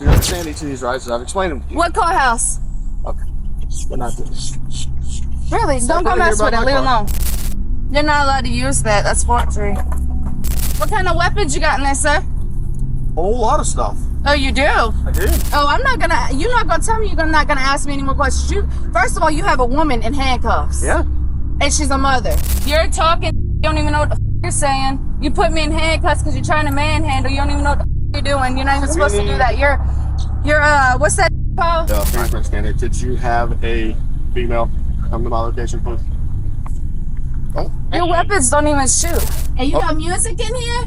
You understand each of these rights? I've explained them to you. What courthouse? Okay. But not this. Really? Don't go mess with it. Leave it alone. You're not allowed to use that. That's forgery. What kind of weapons you got in there, sir? A whole lot of stuff. Oh, you do? I do. Oh, you're not gonna tell me you're not gonna ask me any more questions. First of all, you have a woman in handcuffs. Yeah. And she's a mother. You're talking, you don't even know what the you're saying. You put me in handcuffs because you're trying to manhandle. You don't even know what the you're doing. You're not even supposed to do that. You're what's that called? Fingerprint scanner. Did you have a female come to my location, please? Oh. Your weapons don't even shoot. And you got music in here?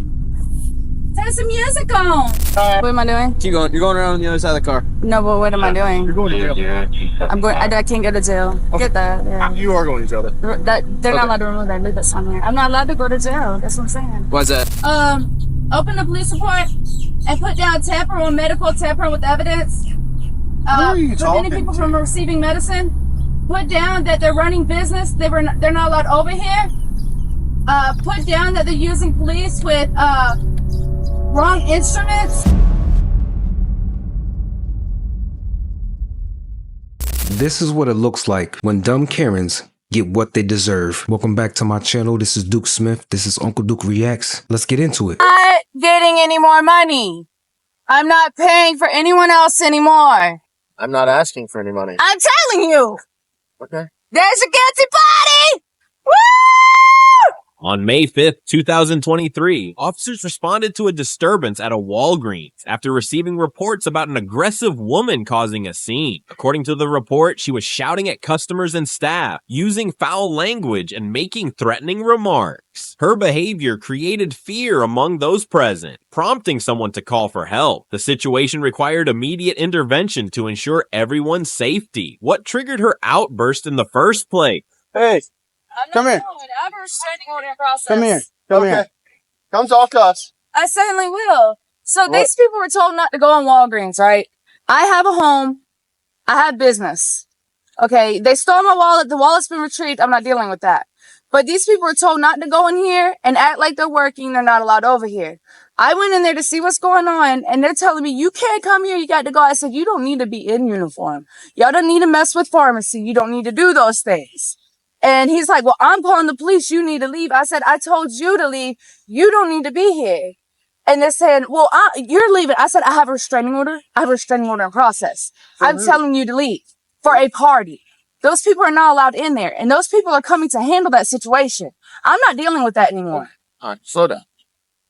Turn some music on. What am I doing? Keep going. You're going around on the other side of the car. No, but what am I doing? You're going to jail. I can't go to jail. Okay. Get that. Yeah. You are going to jail. They're not allowed to remove that. Leave that on here. I'm not allowed to go to jail. That's what I'm saying. Why's that? Open the police report and put down tampering with medical, tampering with evidence. Who are you talking preventing people to? from receiving medicine. Put down that they're running business. They're not allowed over here. Put down that they're using police with wrong instruments. This is what it looks like when dumb Karens get what they deserve. Welcome back to my channel. This is Duke Smith. This is Uncle Duke Reacts. Let's get into it. I'm not getting any more money. I'm not paying for anyone else anymore. I'm not asking for any money. I'm telling you. Okay. There's a guilty party. Woo! On May 5th, 2023, officers responded to a disturbance at a Walgreens after receiving reports about an aggressive woman causing a scene. According to the report, she was shouting at customers and staff, using foul language, and making threatening remarks. Her behavior created fear among those present, prompting someone to call for help. The situation required immediate intervention to ensure everyone's safety. What triggered her outburst in the first place? Hey, come here. I'm a restraining order in process. Come here. Come here. Come talk to us. I certainly will. So What? these people were told not to go on Walgreens, right? I have a home. I have business. Okay, they stole my wallet. The wallet's been retrieved. I'm not dealing with that. But these people were told not to go in here and act like they're working. They're not allowed over here. I went in there to see what's going on, and they're telling me, you can't come here. You got to go. I said, you don't need to be in uniform. Y'all don't need to mess with pharmacy. You don't need to do those things. And he's like, well, I'm calling the police. You need to leave. I said, I told you to leave. You don't need to be here. And they're saying, well, you're leaving. I said, I have a restraining order. I have a restraining order in process. I'm telling you to leave for a party. Those people are not allowed in there. And those people are coming to handle that situation. I'm not dealing with that anymore. All right, slow down.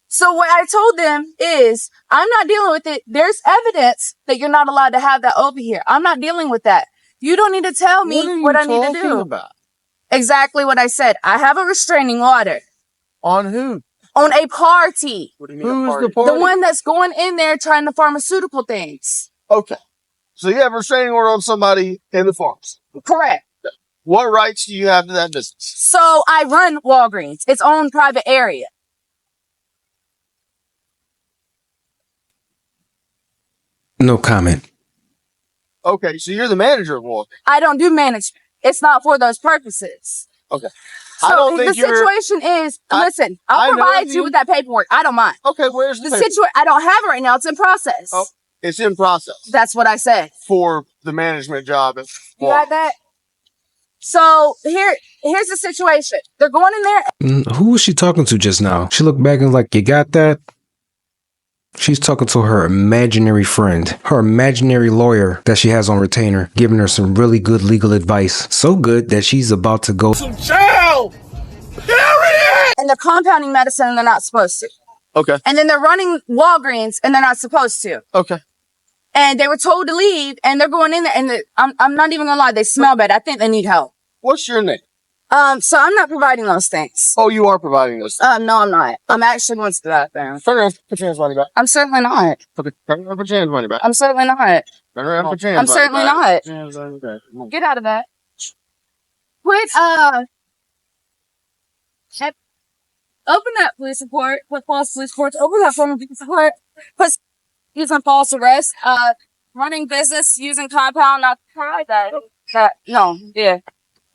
So what I told them is, I'm not dealing with it. There's evidence that you're not allowed to have that over here. I'm not dealing with that. You don't need to tell me what I need to do. About? Exactly what I said. I have a restraining order. On who? On a party. What do you mean Who's a party? the party? The one that's going in there trying the pharmaceutical things. Okay. So you have a restraining order on somebody in the pharmacy. Correct. What rights do you have to that business? So I run Walgreens, its own private area. No comment. Okay, so you're the manager of Walgreens. I don't do management. It's not for those purposes. Okay. So I don't think the situation is, listen, I'll provide you with that paperwork. I don't mind. Okay, where's the paper? situation? I don't have it right now. It's in process. Oh, it's in process. That's what I said. For the management job at You got that? So here's the situation. They're going in there. Who was she talking to just now? She looked back and was like, you got that? She's talking to her imaginary friend, her imaginary lawyer that she has on retainer, giving her some really good legal advice. So good that she's about to go some jail. Period. And they're compounding medicine and they're not supposed to. Okay. And then they're running Walgreens and they're not supposed to. Okay. And they were told to leave and they're going in there and I'm not even gonna lie, they smell bad. I think they need help. What's your name? So I'm not providing those things. Oh, you are providing those. No, I'm not. I'm actually going to do that there. Turn around, put your hands behind your back. I'm certainly not. Okay, turn around, put your hands behind your back. I'm certainly not. Turn around, put your I'm hands behind certainly your back. not. Put your hands behind your back. Come on. Get out of that. Quit, open that police report, put false police reports, open that form of police report, put using false arrest, running business using compound, not provide that, no, yeah.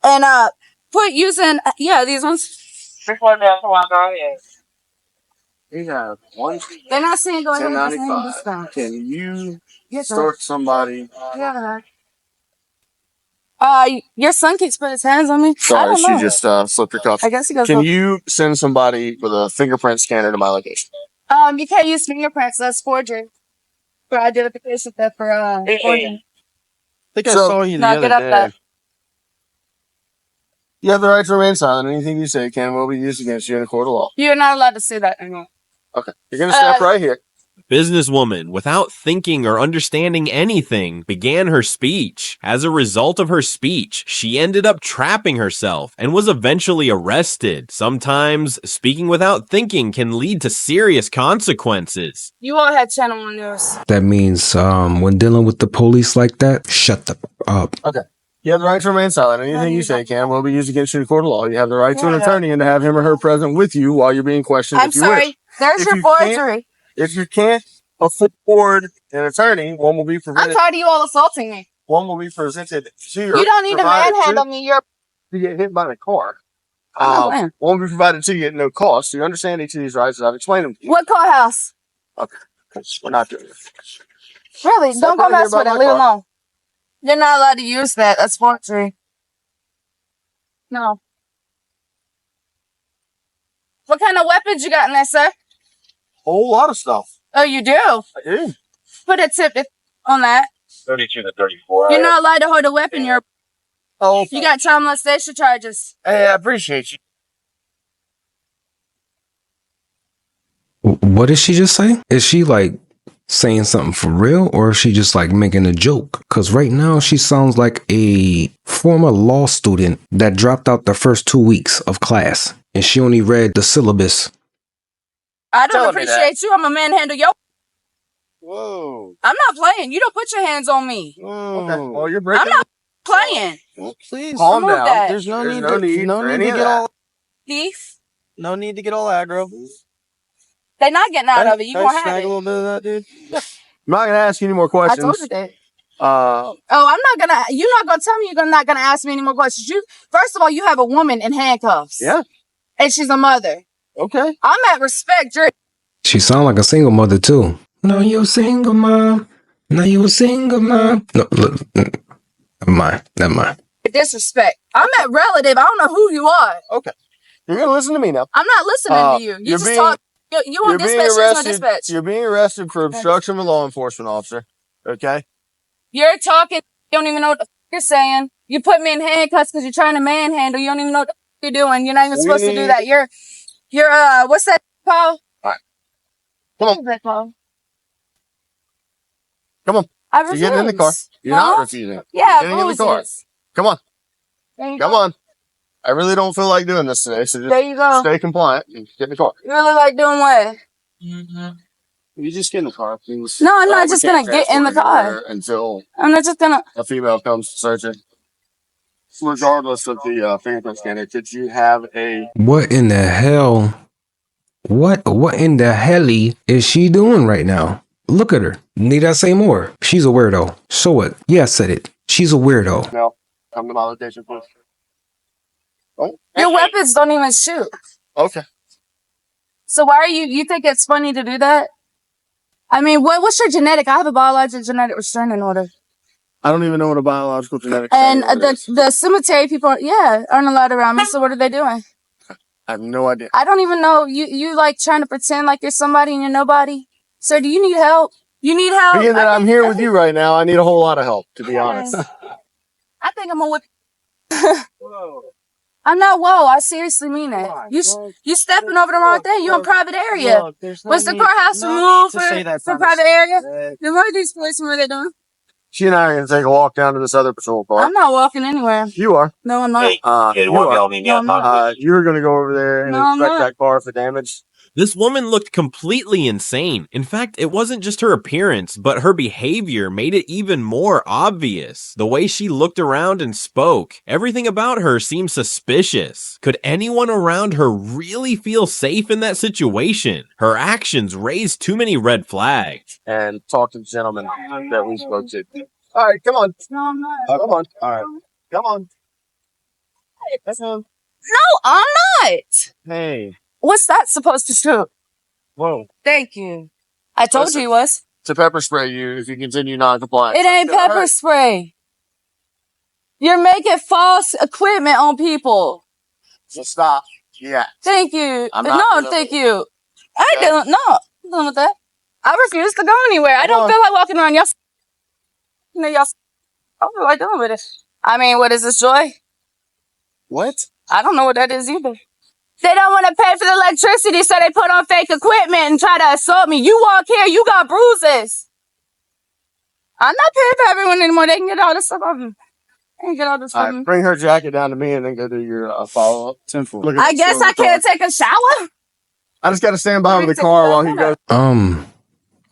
And, put using, yeah, these ones. You have one. They're not saying go ahead and 1095. Can you extort somebody. Yeah. Your son keeps putting his hands on me. I Sorry, don't she know. just slipped her cuff. I guess he goes. Can you send somebody with a fingerprint scanner to my location? You can't use fingerprints. That's forgery. For identification theft for forgery. I think I So- saw you the No, other get up day. there. You have the right to remain silent. Anything you say can and will be used against you in a court of law. You're not allowed to say that anymore. Okay. You're gonna step right here. Businesswoman, without thinking or understanding anything, began her speech. As a result of her speech, she ended up trapping herself and was eventually arrested. Sometimes, speaking without thinking can lead to serious consequences. You all had Channel 1 News. That means when dealing with the police like that, shut the up. You have the right to remain silent. Anything you say can and will be used against you in a court of law. You have the right to an attorney and to have him or her present with you while you're being questioned. I'm if you sorry. wish. There's If your you can't- forgery. If you can't afford an attorney, one will be I'm presented. tired of you all assaulting me. One will be presented to you. You don't need to manhandle me. You're to get hit by the car. I'm not playing. One will be provided to you at no cost. Do you understand each of these rights as I've explained them to you? What courthouse? We're not doing this. Really? Step Don't go right here mess by with it. my Leave it car. alone. You're not allowed to use that. That's forgery. No. What kind of weapons you got in there, sir? Whole lot of stuff. Oh, you do? I do. Put a tip on that. 32 to 34. You're not allowed to hold a weapon. Oh, You got child molestation charges. hey, I appreciate you. What did she just say? Is she like saying something for real, or is she just like making a joke? Because right now she sounds like a former law student that dropped out the first 2 weeks of class and she only read the syllabus. I don't Telling me that. appreciate you. I'm a manhandle. Yo, Whoa. I'm not playing. You don't put your hands on me. Okay. Well, you're breaking. I'm not playing. Well, please. Calm remove down. that. There's no There's need. no need no for need any to of get that. all. Thief. No need to get all aggro. They're not getting out of it. You Can I gonna have snag it. a little bit of that, dude? I'm not gonna ask you any more I questions. told you that. Uh, Oh, I'm not gonna. You're not gonna tell me you're not gonna ask me any more questions. You first of all, you have a woman in handcuffs. yeah. And she's a mother. Okay. I'm at respect. You're She sound like a single mother too. No, you a single mom. No, you a single mom. No, look, never mind. Never mind. disrespect. I'm at relative. I don't know who you are. You're gonna listen to me now. I'm not listening to you. You you're just being- talk. You on You're being dispatch. She's on arrested. dispatch. You're being arrested for obstruction of a law enforcement officer. Okay. You're talking. You don't even know what the f- you're saying. You put me in handcuffs because you're trying to manhandle. You don't even know what the f- you're doing. You're not even We supposed to do need- that. You're what's that called? All right. Come on. What's that called? Come on. I You're refuse. getting in the car. You're Huh? not refusing. Yeah, You're getting in the car. bruises. Come on. There you Come go. on. I really don't feel like doing this today, so just There you go. stay compliant and get in the car. You really like doing what? You just get in the car, please. No, I'm not We just can't gonna get in the transport car. anywhere until I'm not just gonna. a female comes to search it. Regardless of the fingerprint scanner, could you have a What in the hell? What in the helly is she doing right now? Look at her. Need I say more? She's a weirdo. So what? Yeah, I said it. She's a weirdo. no? Come to my location, please. Oh, Your weapons don't even shoot. okay. So why are you think it's funny to do that? I mean, what's your genetic? I have a biological genetic restraining order. I don't even know what a biological genetic And disorder is. the cemetery people, aren't allowed around me. So what are they doing? I have no idea. I don't even know. You like trying to pretend like you're somebody and you're nobody. Sir, do you need help? You need help? Being that I I'm think- here I with think- you right now, I need a whole lot of help, to be honest. I think I'm gonna whip. I'm not. Whoa, I seriously mean it. You stepping over the wrong thing. You in private area. Look, there's no Was the need- courthouse no removed need to say that, for Thomas. private area? Uh, Then what are these policemen? What are they doing? She and I are going to take a walk down to this other patrol car. I'm not walking anywhere. You are. No, I'm not. You are. No, I'm not. You're going to go over there and No, I'm inspect not. that car for damage. This woman looked completely insane. In fact, it wasn't just her appearance, but her behavior made it even more obvious. The way she looked around and spoke, everything about her seemed suspicious. Could anyone around her really feel safe in that situation? Her actions raised too many red flags. And talk to the gentleman that we spoke to. All right, come on. No, I'm not. Come on. All right. Come on. No, I'm not. Hey. What's that supposed to do? Whoa. Thank you. I told Listen. you he was. to pepper spray you if you continue non-compliant. It ain't pepper spray. You're making false equipment on people. So stop. Yeah. Thank you. I'm not No, gonna- thank you. I ain't Okay. dealing. No, I'm dealing with that. I refuse to go anywhere. I don't Hold on. feel like walking around y'all. You know, y'all. I don't feel like dealing with it. I mean, what is this, Joy? What? I don't know what that is either. They don't want to pay for the electricity, so they put on fake equipment and try to assault me. You walk here, you got bruises. I'm not paying for everyone anymore. They can get all this stuff off me. They can get all this All from me. right, bring her jacket down to me and then go do your follow-up. 10-4. Look at I the guess I silver can't car. take a shower. I just got to stand behind Let me the take car a while he photo. goes.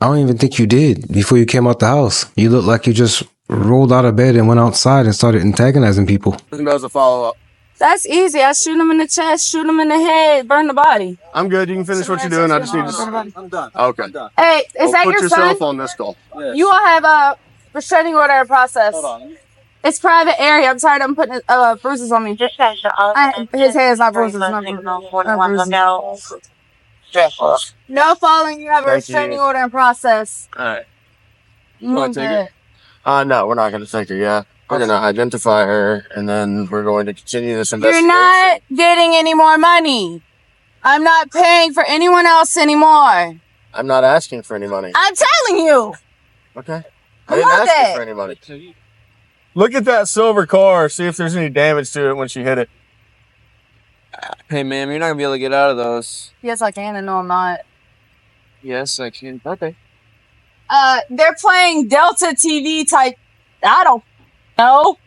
I don't even think you did before you came out the house. You looked like you just rolled out of bed and went outside and started antagonizing people. Does a follow-up. That's easy. I shoot him in the chest, shoot him in the head, burn the body. I'm good. You can finish what you're doing. I just need to... I'm done. Okay. I'm done. Hey, is that Put your yourself son? on this call. Yes. You all have a restraining order in process. Hold on. It's private area. I'm tired of him putting bruises on me. His hair is not bruises. Not bruises. No falling. You have a Thank restraining you. order in process. All right. Move take it. No, we're not going to take her. Yeah. We're going to identify her, and then we're going to continue this You're investigation. not getting any more money. I'm not paying for anyone else anymore. I'm not asking for any money. I'm telling you. Okay. I I didn't love ask you it. for any money. Look at that silver car. See if there's any damage to it when she hit it. Hey, ma'am, you're not gonna be able to get out of those. Yes, I can, and no, I'm not. Yes, I can. Okay. They're playing Delta TV type. I don't know.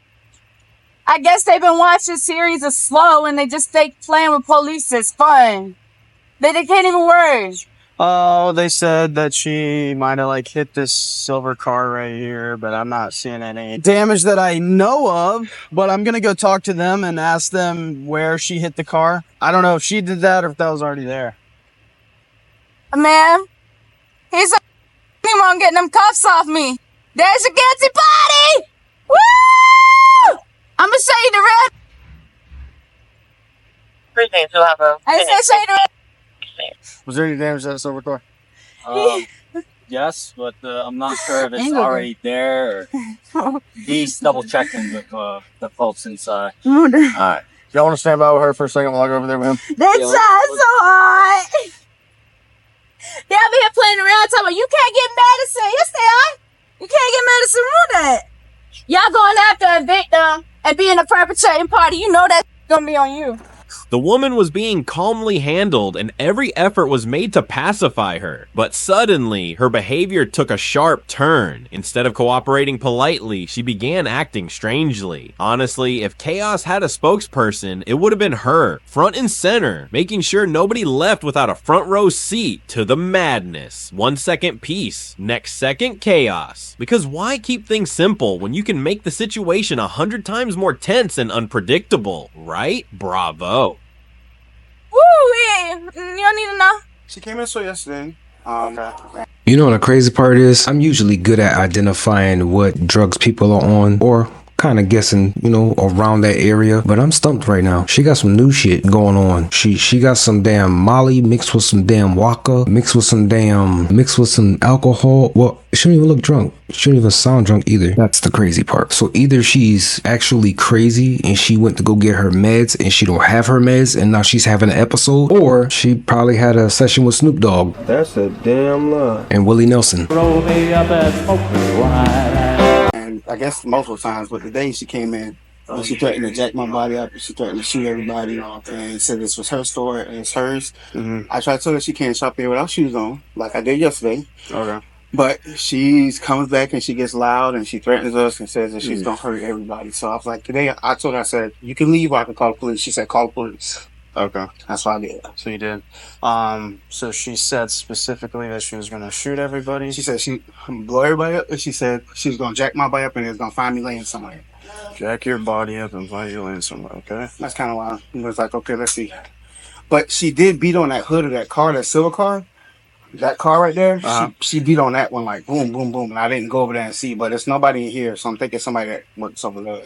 I guess they've been watching series of Slow, and they just think playing with police is fun. They can't even word. Oh, they said that she might have hit this silver car right here, but I'm not seeing any damage that I know of. But I'm gonna go talk to them and ask them where she hit the car. I don't know if she did that or if that was already there. Ma'am, he's on getting them cuffs off me. There's your guilty body. Woo! I'm gonna show you the red. I said show you the red. Was there any damage to that silver car? Yes, but I'm not sure if it's already there or he's double checking with the folks inside. All right. Y'all want to stand by with her for a second while I go over there with him? They try so hard. They'll be here playing around talking about, you can't get medicine. Yes, they are. You can't get medicine with that. Y'all going after a victim and being a perpetrating party. You know that's gonna be on you. The woman was being calmly handled and every effort was made to pacify her. But suddenly, her behavior took a sharp turn. Instead of cooperating politely, she began acting strangely. Honestly, if Chaos had a spokesperson, it would have been her, front and center, making sure nobody left without a front row seat to the madness. 1 second peace, next second chaos. Because why keep things simple when you can make the situation 100 times more tense and unpredictable, right? Bravo. Woo! Yeah. You don't need to know. She came in so yesterday. You know what the crazy part is? I'm usually good at identifying what drugs people are on or kind of guessing, around that area. But I'm stumped right now. She got some new shit going on. She got some damn Molly mixed with some damn Waka, mixed with some alcohol. Well, she don't even look drunk. She don't even sound drunk either. That's the crazy part. So either she's actually crazy and she went to go get her meds and she don't have her meds and now she's having an episode, or she probably had a session with Snoop Dogg. That's a damn lie. And Willie Nelson. Roll me up and smoke me wide. And I guess multiple times, but the day she came in, she threatened to jack my body up. She threatened to shoot everybody and said this was her store and it's hers. Mm-hmm. I tried to tell her she can't shop there without shoes on, like I did yesterday. Okay. But she comes back and she gets loud and she threatens us and says that she's going to hurt everybody. So I was like, today I told her, I said, you can leave or I can call the police. She said, call the police. Okay. That's what I did. So you did. So she said specifically that she was gonna shoot everybody. She said she blow everybody up and she said she was going to jack my body up and it's going to find me laying somewhere. Jack your body up and find you in somewhere, okay? That's kind of why I was like, okay, let's see. But she did beat on that hood of that car, that silver car. That car right there, she beat on that one like boom, boom, boom. And I didn't go over there and see, but there's nobody in here, so I'm thinking somebody that works over there.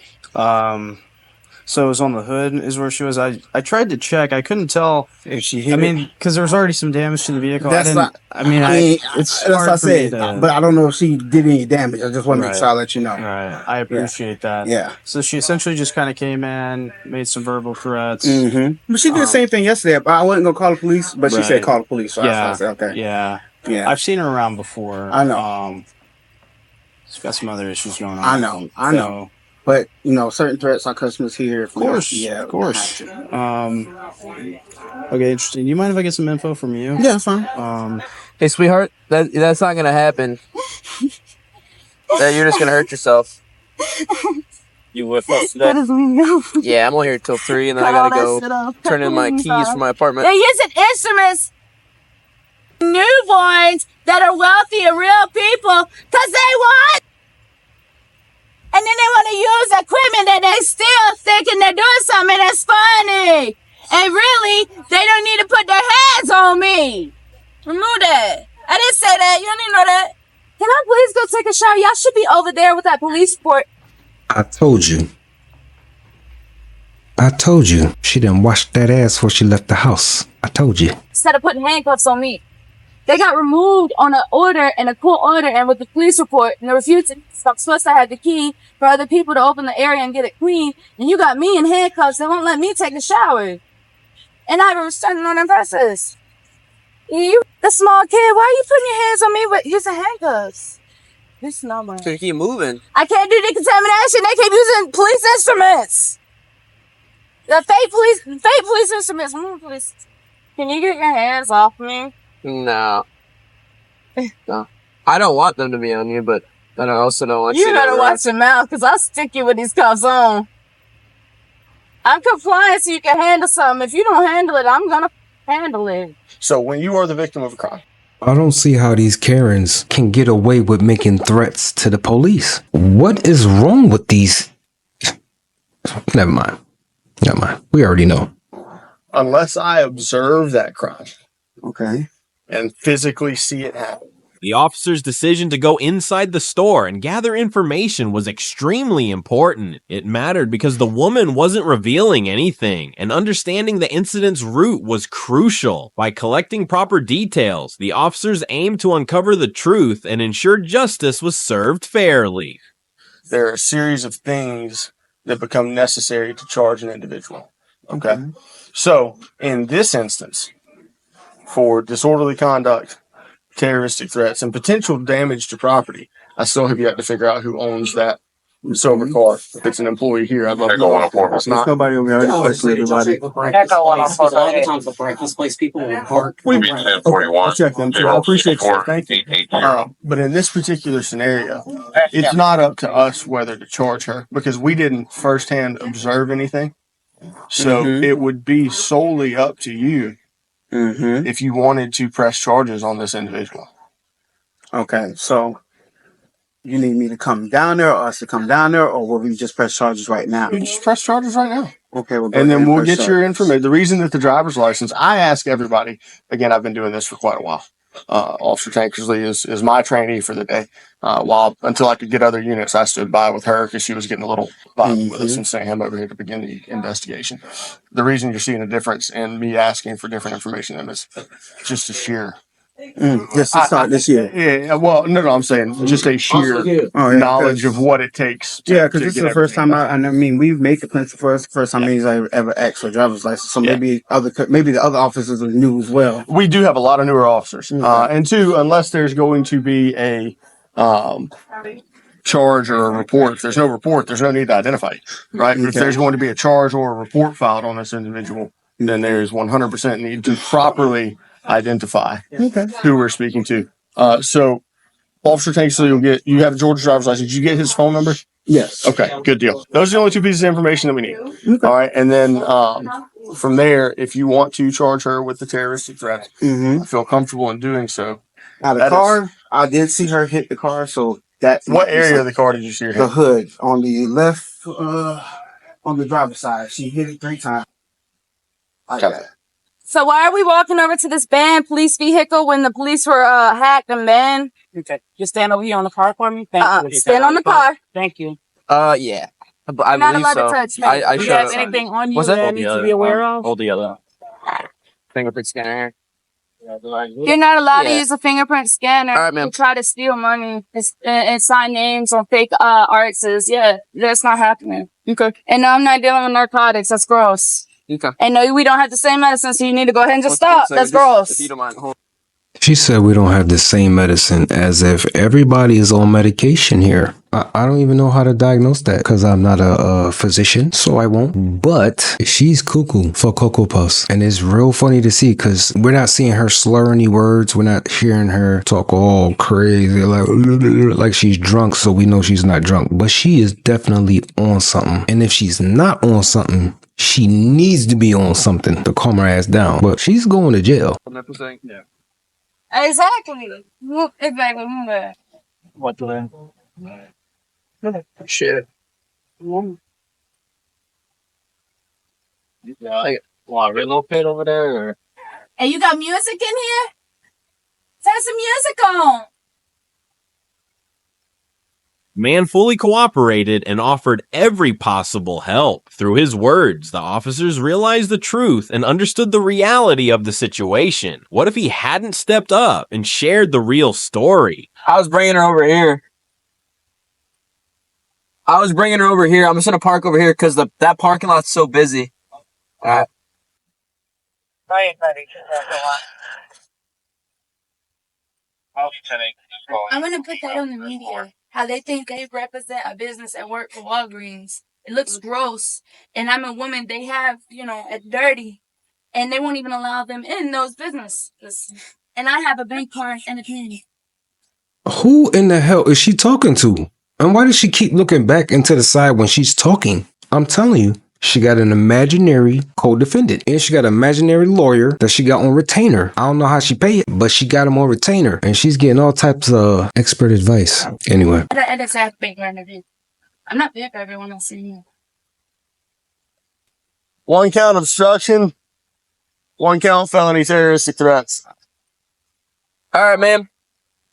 So it was on the hood is where she was. I tried to check. I couldn't tell. If she hit I mean, because there was already some damage to the vehicle. That's I not- didn't. I mean, it's that's what I hard for me said. to. But I don't know if she did any damage. I just want to make Right. sure I let you know. Right. I appreciate that. Yeah. So she essentially just kind of came in, made some verbal threats. But she did the same thing yesterday. But I wasn't gonna call the police, but she said Right. call the police. So Yeah. I said, okay. Yeah. Yeah. I've seen her around before. I know. She's got some other issues going on. I know. I know. But you know, certain threats our customers hear. Of course. Yeah. Of course. Okay, interesting. Do you mind if I get some info from you? Yeah, it's fine. Hey, sweetheart, that's not gonna happen. That you're just gonna hurt yourself. You with us today? Yeah, I'm only here till 3, and then I gotta go turn in my keys for my apartment. They're using instruments, newborns that are wealthy and real people, because they want. And then they want to use equipment that they still thinking they're doing something that's funny. And really, they don't need to put their hands on me. Remove that. I didn't say that. You don't need to know that. Can I please go take a shower? Y'all should be over there with that police report. I told you. She didn't wash that ass before she left the house. I told you. Instead of putting handcuffs on me. They got removed on an order and a court order and with the police report, and they refused to. I'm supposed to have the key for other people to open the area and get it clean, and you got me in handcuffs. They won't let me take a shower. And I have a restraining order in process. You, the small kid, why are you putting your hands on me with using handcuffs? This is not mine. So you keep moving. I can't do decontamination. They keep using police instruments. The fake police instruments. Please. Can you get your hands off me? No. No. I don't want them to be on you, but I also don't want you to. You better watch your mouth, because I'll stick you with these cuffs on. I'm compliant so you can handle something. If you don't handle it, I'm going to handle it. So when you are the victim of a crime, I don't see how these Karens can get away with making threats to the police. What is wrong with these? Never mind. We already know. unless I observe that crime Okay. and physically see it happen. The officer's decision to go inside the store and gather information was extremely important. It mattered because the woman wasn't revealing anything, and understanding the incident's root was crucial. By collecting proper details, the officers aimed to uncover the truth and ensure justice was served fairly. There are a series of things that become necessary to charge an individual. Okay. So, in this instance, for disorderly conduct, terroristic threats, and potential damage to property, I still have yet to figure out who owns that silver car. If it's an employee here, I'd love to know. If it's not, nobody over there. Everybody. This place people will park. I'll check them too. I appreciate you. Thank you. But in this particular scenario, it's not up to us whether to charge her because we didn't firsthand observe anything. So it would be solely up to you if you wanted to press charges on this individual. Okay, so you need me to come down there, or us to come down there, or will we just press charges right now? You just press charges right now. Okay, we'll go And ahead then we'll press get your charges. information. The reason that the driver's license, I ask everybody, again, I've been doing this for quite a while. Officer Tankersley is my trainee for the day. Until I could get other units, I stood by with her because she was getting a little violent with us and sent him over here to begin the investigation. The reason you're seeing a difference in me asking for different information than is just a sheer. Just to start this year. Yeah, well, no, I'm saying just a sheer knowledge of what it takes. Yeah, because this is the first time I mean, we've made the pencil for us. First time I ever asked for a driver's license. So maybe the other officers are new as well. We do have a lot of newer officers, and two, unless there's going to be a charge or a report. If there's no report, there's no need to identify you, right? If there's going to be a charge or a report filed on this individual, then there is 100% need to properly identify who we're speaking to. So Officer Tankersley you have George's driver's license. Did you get his phone number? Yes. Okay, good deal. Those are the only two pieces of information that we need. All right. And then from there, if you want to charge her with the terroristic threat, I feel comfortable in doing so. Now the car, I did see her hit the car, so that. What area of the car did you see her hit? The hood on the left, on the driver's side. She hit it 3 times. So why are we walking over to this banned police vehicle when the police were hacked and banned? Okay, just stand over here on the car for me. Thank you. Stand on the car. Thank you. Yeah. I You're not believe allowed so. to touch me. I Do you showed have it. anything on you What's that that? I Hold need the to be other aware arm. of? Hold the other. Fingerprint scanner You're not allowed to Yeah. use a fingerprint scanner All right, ma'am. to try to steal money and sign names on fake arts. Yeah, that's not happening. Okay. And no, I'm not dealing with narcotics. That's gross. Okay. And no, we don't have the same medicine, so you need to go ahead and just One stop. second, That's if you gross. don't mind. Hold. She said we don't have the same medicine, as if everybody is on medication here. I don't even know how to diagnose that because I'm not a physician, so I won't. But she's cuckoo for Cocoa Puffs. And it's real funny to see because we're not seeing her slur any words. We're not hearing her talk all crazy, like she's drunk, so we know she's not drunk. But she is definitely on something. And if she's not on something, she needs to be on something to calm her ass down. But she's going to jail. Yeah. Exactly. Exactly. What the then? Shit. Yeah. Like, want to relocate over there? Or? And you got music in here? Turn some music on. Man fully cooperated and offered every possible help. Through his words, the officers realized the truth and understood the reality of the situation. What if he hadn't stepped up and shared the real story? I was bringing her over here. I'm just gonna park over here because that parking lot's so busy. All right. I'm gonna put that on the media. How they think they represent a business and work for Walgreens. It looks gross. And I'm a woman. They have, it dirty. And they won't even allow them in those businesses. And I have a bank card and a pen. Who in the hell is she talking to? And why does she keep looking back into the side when she's talking? I'm telling you, she got an imaginary co-defendant. And she got an imaginary lawyer that she got on retainer. I don't know how she pay it, but she got him on retainer. And she's getting all types of expert advice. Anyway. I just have bank card and a pen. I'm not there for everyone else in here. 1 count obstruction, 1 count felony terroristic threats. All right, ma'am.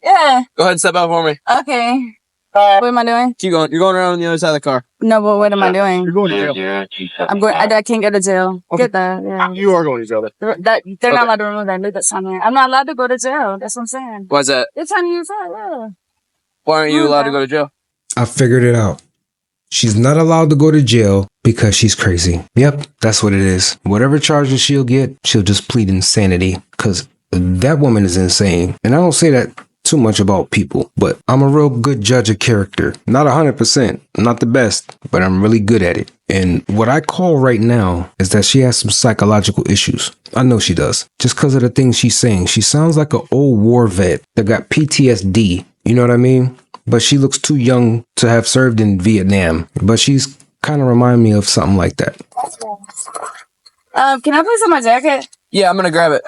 Yeah. Go ahead and step out for me. Okay. What am I doing? Keep going. You're going around on the other side of the car. No, but what am I doing? You're going to jail. I'm going. I can't go to jail. Okay. Get that. Yeah. You are going to jail. They're not allowed to remove that. Leave that sign there. I'm not allowed to go to jail. That's what I'm saying. Why's that? They're trying to use that. Yeah. Why aren't you allowed to go to jail? I figured it out. She's not allowed to go to jail because she's crazy. Yep, that's what it is. Whatever charges she'll get, she'll just plead insanity because that woman is insane. And I don't say that too much about people, but I'm a real good judge of character. Not 100%, not the best, but I'm really good at it. And what I call right now is that she has some psychological issues. I know she does. Just because of the things she's saying. She sounds like an old war vet that got PTSD. You know what I mean? But she looks too young to have served in Vietnam. But she's kind of remind me of something like that. Can I please have my jacket? Yeah, I'm gonna grab it.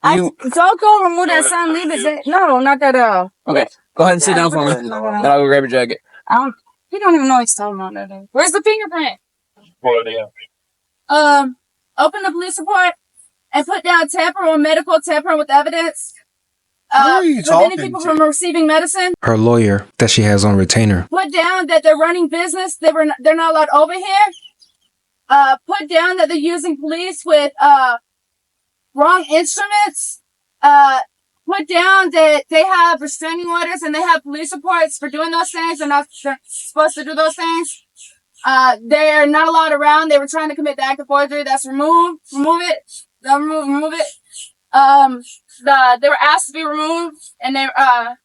Don't go remove that sign. Leave it. No, not that at all. Okay. Go ahead and sit down for me. And I'll go grab your jacket. He don't even know what he's talking about. That. Where's the fingerprint? Open the police report and put down tampering or medical tampering with evidence. Who are you talking Preventing people to? from receiving medicine. Her lawyer that she has on retainer. Put down that they're running business. They're not allowed over here. Put down that they're using police with wrong instruments. Put down that they have restraining orders and they have police reports for doing those things. They're not supposed to do those things. They're not allowed around. They were trying to commit the act of forgery. That's removed. Remove it. Remove it. They were asked to be removed, and they're not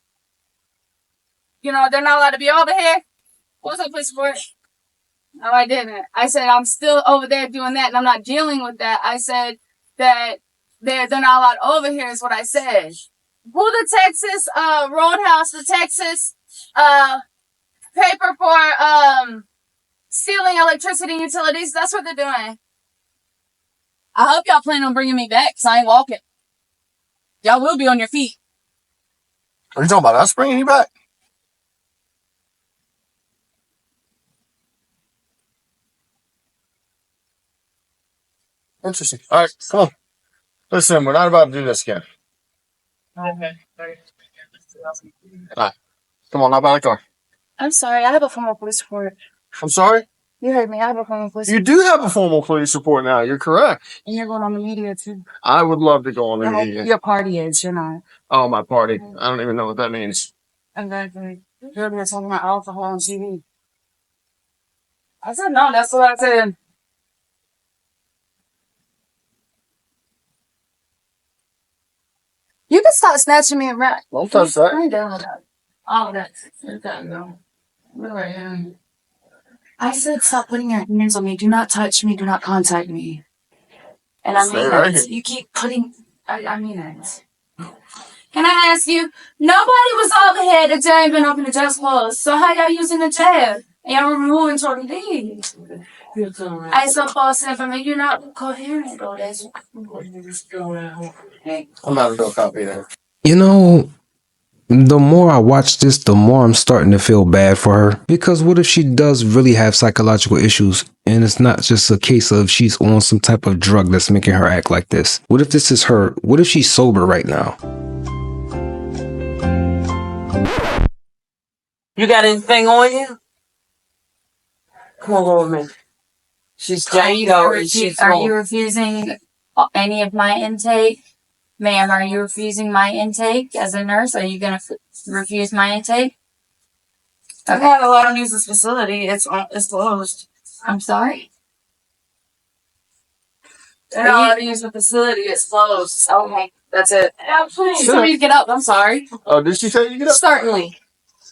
allowed to be over here. What's up, police report? No, I didn't. I said I'm still over there doing that, and I'm not dealing with that. I said that they're not allowed over here is what I said. Pull the Texas Roadhouse, the Texas paper for stealing electricity and utilities. That's what they're doing. I hope y'all plan on bringing me back, because I ain't walking. Y'all will be on your feet. What are you talking about? Us bringing you back? Interesting. All right, come on. Listen, we're not about to do this again. Okay. All right. Come on, not by the car. I'm sorry. I have a formal police report. I'm sorry? You heard me. I have a formal police. You do have a formal police report now. You're correct. And you're going on the media too. I would love to go on the media. Your party is. You're not. Oh, my party. I don't even know what that means. Exactly. You're over here talking about alcohol on TV. I said no. That's what I said. You can stop snatching me around. Don't touch that. I ain't down with that. All of that. No. Right here. I said stop putting your hands on me. Do not touch me. Do not contact me. And I mean Stay that. right here. You keep putting... I mean it. Can I ask you? Nobody was over here. The jail ain't been open. The jail's closed. So how y'all using the jail? And y'all removing total deeds. I suppose for me, you're not coherent, though. That's... I'm not a real copy there. You know, the more I watch this, the more I'm starting to feel bad for her. Because what if she does really have psychological issues and it's not just a case of she's on some type of drug that's making her act like this? What if this is her? What if she's sober right now? You got anything on you? Come on, woman. She's Django and she's Are you refusing any of my intake? Ma'am, are you refusing my intake as a nurse? Are you going to refuse my intake? I've had a lot of use this facility. It's closed. I'm sorry? They're not allowed to use the facility. It's closed. Okay, that's it. Please get up. I'm sorry. Oh, did she tell you to get up? Certainly.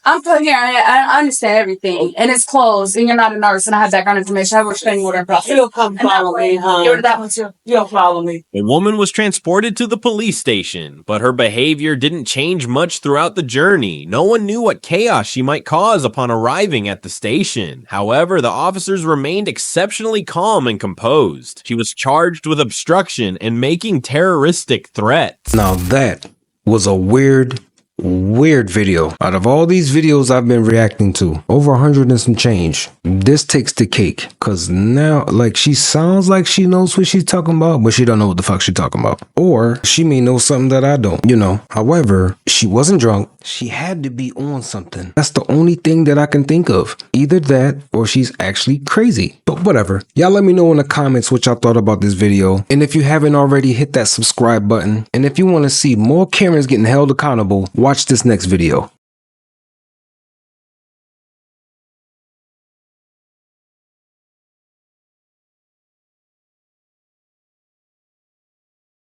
I'm put here. I understand everything, and it's closed. And you're not a nurse, and I have background information. I have a restraining order in process. You'll come follow me, huh? You ordered that one too. You'll follow me. The woman was transported to the police station, but her behavior didn't change much throughout the journey. No one knew what chaos she might cause upon arriving at the station. However, the officers remained exceptionally calm and composed. She was charged with obstruction and making terroristic threats. Now that was a weird video. Out of all these videos I've been reacting to, over 100 and some change, this takes the cake. Cause now, like, she sounds like she knows what she's talking about, but she don't know what the fuck she's talking about. Or she may know something that I don't, you know. However, she wasn't drunk. She had to be on something. That's the only thing that I can think of. Either that or she's actually crazy. But whatever. Y'all let me know in the comments what y'all thought about this video. And if you haven't already, hit that subscribe button. And if you want to see more Karens getting held accountable, watch this next video.